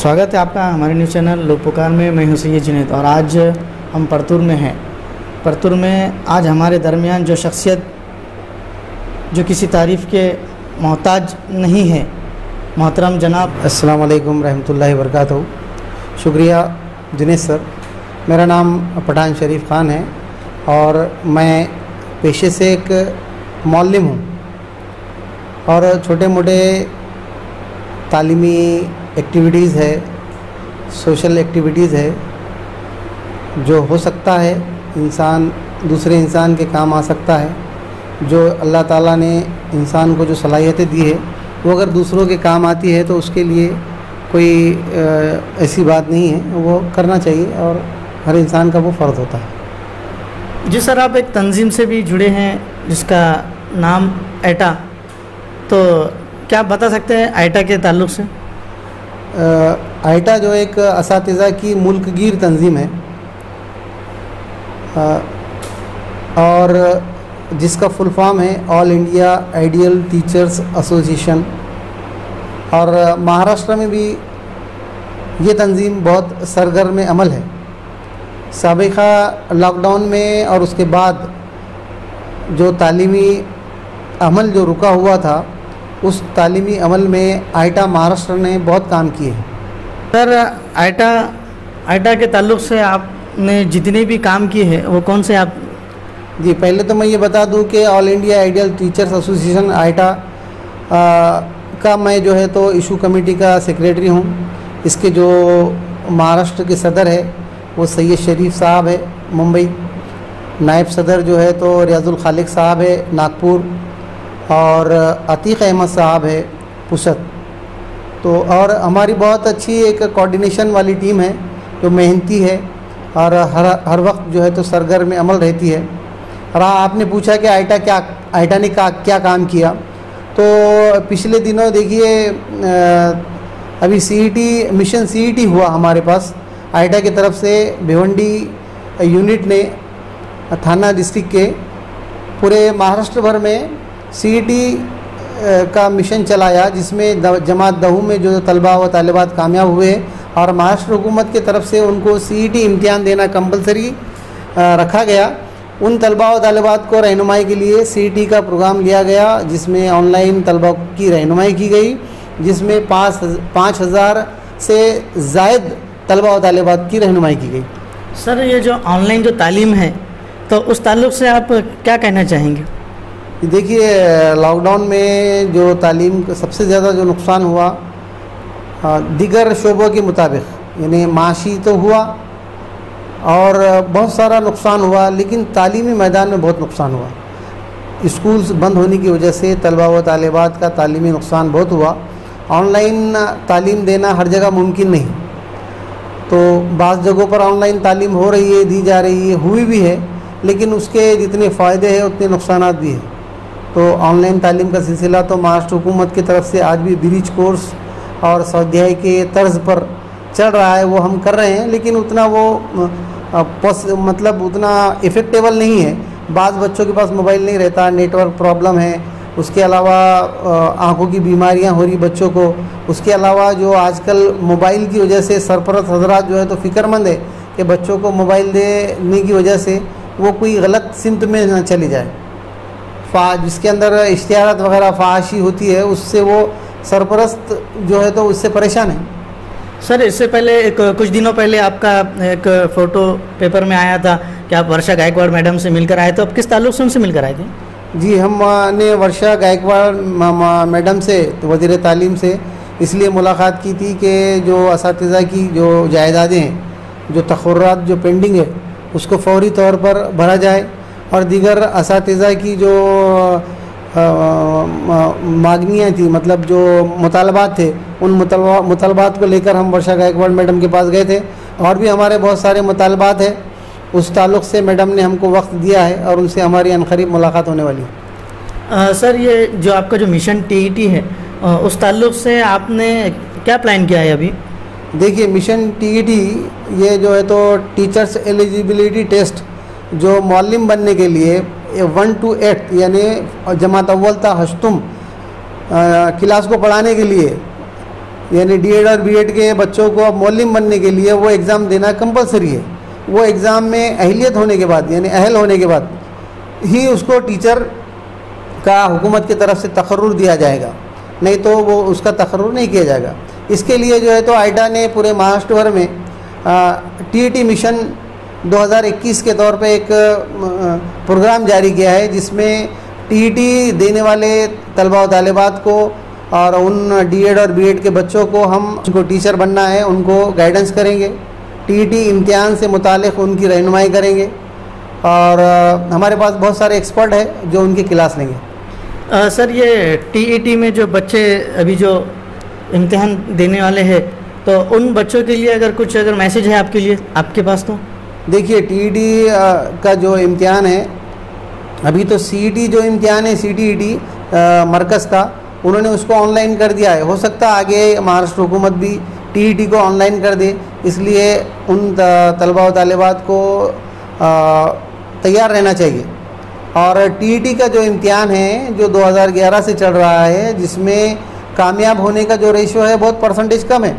स्वागत है आपका हमारे न्यूज़ चैनल लोकपुकार में। मैं हूं सैयद जुनैद और आज हम परतूर में हैं। परतूर में आज हमारे दरमियान जो शख्सियत जो किसी तारीफ़ के मोहताज नहीं है, मोहतरम जनाब। अस्सलाम वालेकुम रहमतुल्लाहि व बरकातहू। शुक्रिया जुनैद सर। मेरा नाम पठान शरीफ ख़ान है और मैं पेशे से एक मौल्लिम हूँ और छोटे मोटे तालीमी एक्टिविटीज़ है, सोशल एक्टिविटीज़ है जो हो सकता है इंसान दूसरे इंसान के काम आ सकता है। जो अल्लाह ताला ने इंसान को जो सलाहियतें दी है वो अगर दूसरों के काम आती है तो उसके लिए कोई ऐसी बात नहीं है, वो करना चाहिए और हर इंसान का वो फ़र्ज़ होता है। जी सर, आप एक तंजीम से भी जुड़े हैं जिसका नाम आइटा, तो क्या आप बता सकते हैं आइटा के ताल्लुक़ से? आइटा जो एक असातिज़ा की मुल्कगीर तंजीम है और जिसका फुल फॉर्म है all India Ideal Teachers association, और महाराष्ट्र में भी ये तंजीम बहुत सरगर्म अमल है। साबिक़ा लॉकडाउन में और उसके बाद जो तालीमी अमल जो रुका हुआ था, उस तालीमी अमल में आइटा महाराष्ट्र ने बहुत काम किए हैं। सर, आइटा के ताल्लुक़ से आपने जितने भी काम किए हैं वो कौन से आप? जी, पहले तो मैं ये बता दूं कि All India Ideal Teachers Association AITA का मैं जो है तो इशू कमेटी का सेक्रेटरी हूँ। इसके जो महाराष्ट्र के सदर है वो सैयद शरीफ साहब है मुंबई, नायब सदर जो है तो रियाजुल खालिक साहब है नागपुर, और अतीक़ अहमद साहब है पुसत। तो और हमारी बहुत अच्छी एक कोऑर्डिनेशन वाली टीम है जो मेहनती है और हर वक्त जो है तो सरगर्म अमल रहती है। और आपने पूछा कि आइटा ने क्या काम किया, तो पिछले दिनों देखिए अभी मिशन सीईटी हुआ हमारे पास आइटा की तरफ से। भिवंडी यूनिट ने थाना डिस्ट्रिक्ट के पूरे महाराष्ट्र भर में सीईटी का मिशन चलाया, जिसमें जमात दहू में जो तलबा व तालिबात कामयाब हुए और महाराष्ट्र हुकूमत की तरफ से उनको सीईटी इम्तिहान देना कंपलसरी रखा गया। उन तलबा व तालिबात को रहनुमाई के लिए सीईटी का प्रोग्राम लिया गया, जिसमें ऑनलाइन तलबा की रहनुमाई की गई, जिसमें 5,000 से ज़ायद तलबा व तालिबात की रहनुमाई की गई। सर, ये जो ऑनलाइन जो तालीम है तो उस ताल्लुक़ से आप क्या कहना चाहेंगे? देखिए, लॉकडाउन में जो तालीम का सबसे ज़्यादा जो नुकसान हुआ दीगर शोबों के मुताबिक, यानी माशी तो हुआ और बहुत सारा नुकसान हुआ, लेकिन तालीमी मैदान में बहुत नुकसान हुआ। स्कूल्स बंद होने की वजह से तलबा व तालिबात का तालीमी नुकसान बहुत हुआ। ऑनलाइन तालीम देना हर जगह मुमकिन नहीं, तो बाज़ जगहों पर ऑनलाइन तालीम हो रही है, दी जा रही है, हुई भी है, लेकिन उसके जितने फ़ायदे हैं उतने नुकसान भी हैं। तो ऑनलाइन तालीम का सिलसिला तो महाराष्ट्र हुकूमत की तरफ से आज भी ब्रिज कोर्स और स्वाध्याय के तर्ज पर चल रहा है, वो हम कर रहे हैं, लेकिन उतना वो मतलब उतना इफ़ेक्टेबल नहीं है। बाज़ बच्चों के पास मोबाइल नहीं रहता, नेटवर्क प्रॉब्लम है, उसके अलावा आँखों की बीमारियां हो रही बच्चों को, उसके अलावा जो आजकल मोबाइल की वजह से सरपरस्त हजरात जो है तो फ़िक्रमंद है कि बच्चों को मोबाइल देने की वजह से वो कोई गलत सिमत में न चली जाए। जिसके अंदर इश्तिहारात वगैरह फ़ाहशी होती है, उससे वो सरपरस्त जो है तो उससे परेशान है। सर, इससे पहले कुछ दिनों पहले आपका एक फ़ोटो पेपर में आया था कि आप वर्षा गायकवाड़ मैडम से मिलकर आए, तो आप किस ताल्लुक़ से उनसे मिलकर आए थे? जी, हमने वर्षा गायकवाड़ मैडम से, वज़ीर तालीम से इसलिए मुलाकात की थी कि जो असातिज़ा की जो जायदादें हैं, जो तखर्रुरात जो पेंडिंग है, उसको फौरी तौर पर भरा जाए और दीगर असातिज़ा की जो मांगनियाँ थी, मतलब जो मुतालबात थे, उन मुतालबात को लेकर हम वर्षा गायकवाड़ मैडम के पास गए थे। और भी हमारे बहुत सारे मुतालबात हैं, उस ताल्लुक़ से मैडम ने हमको वक्त दिया है और उनसे हमारी अनकरीब मुलाकात होने वाली है। सर, ये जो आपका जो मिशन टीईटी है उस ताल्लुक़ से आपने क्या प्लान किया है अभी? देखिए, मिशन टीईटी ये जो है तो टीचर्स एलिजिबिलिटी टेस्ट जो मौल्लिम बनने के लिए 1 to 8 यानी जमात अव्वल ता हश्तुम क्लास को पढ़ाने के लिए यानी डीएड और बीएड के बच्चों को अब मौलिम बनने के लिए वो एग्ज़ाम देना कंपलसरी है। वो एग्ज़ाम में अहलियत होने के बाद यानी अहल होने के बाद ही उसको टीचर का हुकूमत की तरफ से तकर्रुर दिया जाएगा, नहीं तो वो उसका तकर्रुर नहीं किया जाएगा। इसके लिए जो है तो आइटा ने पूरे महाराष्ट्र भर में टीईटी मिशन 2021 के तौर पे एक प्रोग्राम जारी किया है, जिसमें टीईटी देने वाले तलबा व तालिबात को और उन डीएड और बीएड के बच्चों को हम उनको टीचर बनना है उनको गाइडेंस करेंगे, टीईटी इम्तिहान से मुतालिक उनकी रहनुमाई करेंगे और हमारे पास बहुत सारे एक्सपर्ट हैं जो उनकी क्लास लेंगे। सर ये टीईटी में जो बच्चे अभी जो इम्तिहान देने वाले हैं तो उन बच्चों के लिए अगर मैसेज है आपके लिए आपके पास तो देखिए, टीईटी का जो इम्तिहान है, अभी तो सीईटी जो इम्तिहान है सीटीईटी मरकज़ का, उन्होंने उसको ऑनलाइन कर दिया है। हो सकता है आगे महाराष्ट्र हुकूमत भी टीईटी को ऑनलाइन कर दे, इसलिए उन तलबा व तालिबात को तैयार रहना चाहिए। और टीईटी का जो इम्तिहान है जो 2011 से चल रहा है, जिसमें कामयाब होने का जो रेशो है बहुत परसेंटेज कम है।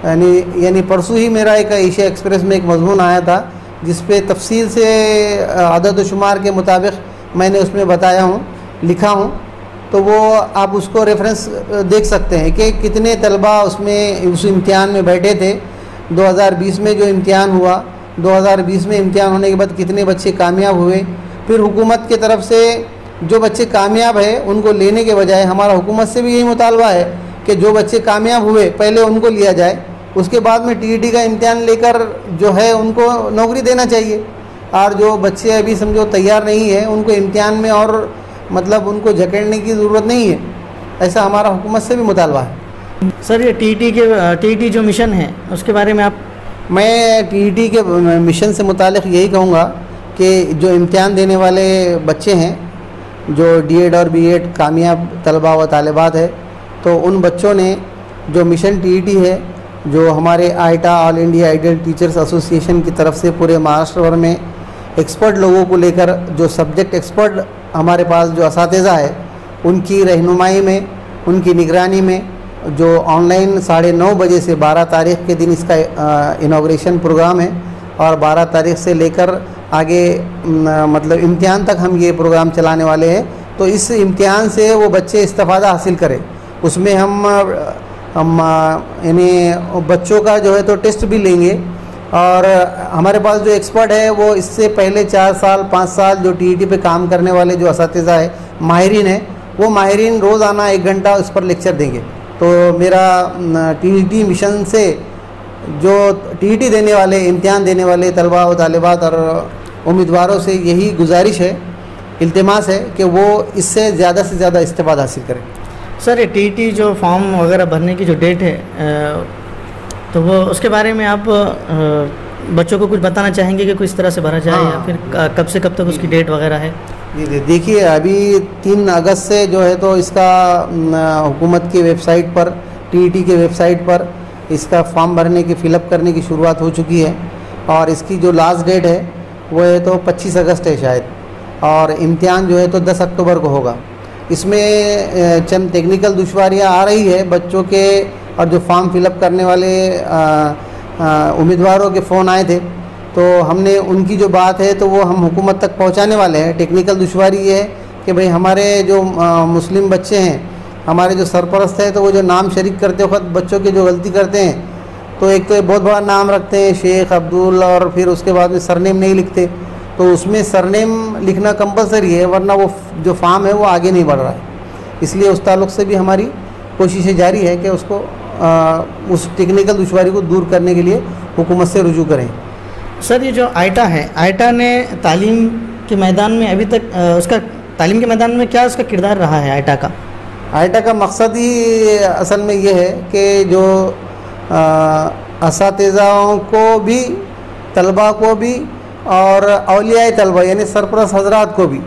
यानी परसों ही मेरा एक एशिया एक्सप्रेस में एक मजमून आया था जिस पे तफसील से अदद शुमार के मुताबिक मैंने उसमें बताया हूँ, लिखा हूँ, तो वो आप उसको रेफरेंस देख सकते हैं कि कितने तलबा उसमें उस इम्तिहान में बैठे थे। 2020 में जो इम्तिहान हुआ, 2020 में इम्तिहान होने के बाद कितने बच्चे कामयाब हुए, फिर हुकूमत की तरफ से जो बच्चे कामयाब है उनको लेने के बजाय हमारा हुकूमत से भी यही मुतालबा है कि जो बच्चे कामयाब हुए पहले उनको लिया जाए, उसके बाद में टीईटी का इम्तिहान लेकर जो है उनको नौकरी देना चाहिए। और जो बच्चे अभी समझो तैयार नहीं है उनको इम्तिहान में और मतलब उनको जकड़ने की ज़रूरत नहीं है, ऐसा हमारा हुकूमत से भी मुतालबा है। सर ये टीईटी जो मिशन है उसके बारे में मैं टीईटी के मिशन से मुतालिक यही कहूँगा कि जो इम्तिहान देने वाले बच्चे हैं जो डीएड और बीएड कामयाब तलबा व तालिबात है, तो उन बच्चों ने जो मिशन टीईटी है जो हमारे AITA All India Ideal Teachers Association की तरफ से पूरे महाराष्ट्र भर में एक्सपर्ट लोगों को लेकर जो सब्जेक्ट एक्सपर्ट हमारे पास जो असातिज़ा है उनकी रहनुमाई में, उनकी निगरानी में जो ऑनलाइन 9:30 बजे से 12 तारीख़ के दिन इसका इनाग्रेशन प्रोग्राम है और 12 तारीख़ से लेकर आगे मतलब इम्तिहान तक हम ये प्रोग्राम चलाने वाले हैं। तो इस इम्तिहान से वो बच्चे इस्तिफ़ादा हासिल करें। उसमें हम यानी बच्चों का जो है तो टेस्ट भी लेंगे और हमारे पास जो एक्सपर्ट है वो इससे पहले 4 साल 5 साल जो टीईटी पे काम करने वाले जो असातिज़ा है, माहिरीन है, वो माहिरीन रोज़ाना 1 घंटा उस पर लेक्चर देंगे। तो मेरा टीईटी मिशन से जो टीईटी देने वाले इम्तिहान देने वाले तलबा व तालिबात और उम्मीदवारों से यही गुजारिश है, इल्तिमास है कि वो इससे ज़्यादा से ज़्यादा इस्तिफ़ादा हासिल करें। सर ये टीईटी जो फॉर्म वगैरह भरने की जो डेट है तो वो उसके बारे में आप बच्चों को कुछ बताना चाहेंगे कि किस तरह से भरा जाए या फिर कब से कब तक उसकी डेट वगैरह है? देखिए, अभी 3 अगस्त से जो है तो इसका हुकूमत की वेबसाइट पर, टीईटी के वेबसाइट पर इसका फॉर्म भरने की फ़िलअप करने की शुरुआत हो चुकी है और इसकी जो लास्ट डेट है वो है तो 25 अगस्त है शायद, और इम्तिहान जो है तो 10 अक्टूबर को होगा। इसमें चंद टेक्निकल दुश्वारियां आ रही है बच्चों के, और जो फॉर्म फिलअप करने वाले उम्मीदवारों के फ़ोन आए थे तो हमने उनकी जो बात है तो वो हम हुकूमत तक पहुंचाने वाले हैं। टेक्निकल दुश्वारी ये है कि भाई हमारे जो मुस्लिम बच्चे हैं, हमारे जो सरपरस्त है, तो वो जो नाम शरीक करते वक्त बच्चों की जो गलती करते हैं तो एक तो बहुत बड़ा नाम रखते हैं शेख अब्दुल और फिर उसके बाद में सरनेम नहीं लिखते, तो उसमें सरनेम लिखना कंपलसरी है, वरना वो जो फॉर्म है वो आगे नहीं बढ़ रहा है। इसलिए उस ताल्लुक़ से भी हमारी कोशिशें जारी है कि उसको उस टेक्निकल दुश्वारी को दूर करने के लिए हुकूमत से रुजू करें। सर ये जो आइटा है, आइटा ने तालीम के मैदान में अभी तक उसका तालीम के मैदान में क्या उसका किरदार रहा है आइटा का? आइटा का मकसद ही असल में ये है कि जो असातिज़ाओं को भी, तलबा को भी और औलियाए तलबा यानी सरपरस्त हजरात को भी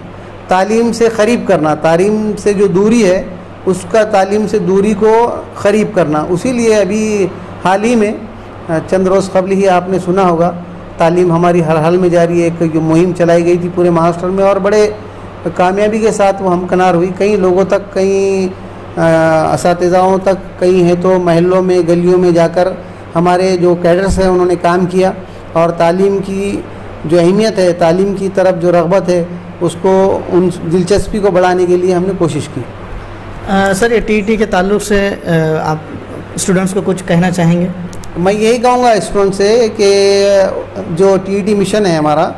तालीम से क़रीब करना, तालीम से जो दूरी है उसका तालीम से दूरी को क़रीब करना। उसी लिए अभी हाल ही में चंद रोज़ कबल ही आपने सुना होगा तालीम हमारी हर हाल में जारी है, एक जो मुहिम चलाई गई थी पूरे महाराष्ट्र में और बड़े कामयाबी के साथ वो हमकनार हुई। कई लोगों तक, कई असातिज़ाओं तक, कई हैं तो महल्लों में, गलियों में जाकर हमारे जो कैडर्स हैं उन्होंने काम किया और तालीम की जो अहमियत है, तालीम की तरफ जो रग़बत है, उसको, उन दिलचस्पी को बढ़ाने के लिए हमने कोशिश की। सर, ये टीईटी के ताल्लुक़ से आप स्टूडेंट्स को कुछ कहना चाहेंगे? मैं यही कहूँगा स्टूडेंट से कि जो टीईटी मिशन है हमारा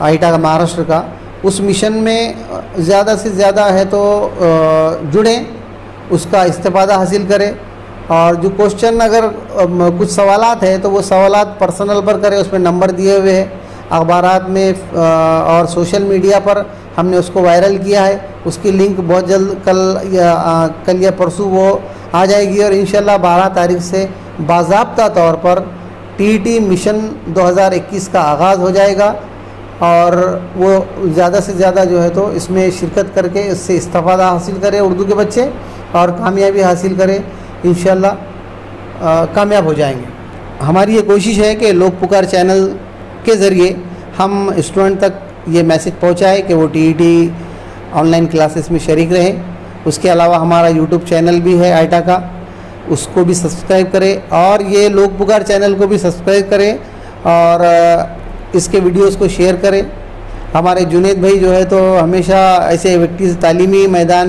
आईटा का, महाराष्ट्र का, उस मिशन में ज़्यादा से ज़्यादा है तो जुड़ें, उसका इस्तेफ़ादा हासिल करें और जो क्वेश्चन अगर कुछ सवालात है तो वो सवालात पर्सनल पर करें, उसमें नंबर दिए हुए हैं, अखबारात में और सोशल मीडिया पर हमने उसको वायरल किया है। उसकी लिंक बहुत जल्द कल या परसों वो आ जाएगी और इंशाल्लाह 12 तारीख से बाज़ाब्ता तौर पर टीईटी मिशन 2021 का आगाज़ हो जाएगा और वो ज़्यादा से ज़्यादा जो है तो इसमें शिरकत करके इससे इस्तेफ़ादा हासिल करें उर्दू के बच्चे और कामयाबी हासिल करें, इंशाल्लाह कामयाब हो जाएंगे। हमारी ये कोशिश है कि लोक पुकार चैनल के ज़रिए हम स्टूडेंट तक ये मैसेज पहुँचाए कि वो टीईटी ऑनलाइन क्लासेस में शरीक रहें। उसके अलावा हमारा यूट्यूब चैनल भी है आईटा का, उसको भी सब्सक्राइब करें और ये लोक पुकार चैनल को भी सब्सक्राइब करें और इसके वीडियोस को शेयर करें। हमारे जुनेद भाई जो है तो हमेशा ऐसे एक्टिविटीज़ तालीमी मैदान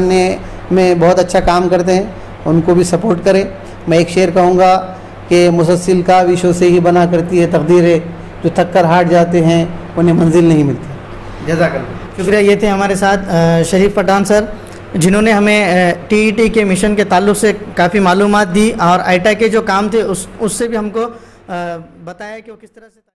में बहुत अच्छा काम करते हैं, उनको भी सपोर्ट करें। मैं एक शेर कहूँगा कि मुसलसिल का विशों से ही बना करती है तकदीरें, जो थक कर हार जाते हैं उन्हें मंजिल नहीं मिलती। जज़ाकल्लाह। शुक्रिया। ये थे हमारे साथ शरीफ पठान सर, जिन्होंने हमें टीईटी के मिशन के ताल्लुक़ से काफ़ी मालूमात दी और आईटा के जो काम थे उससे भी हमको बताया कि वो किस तरह से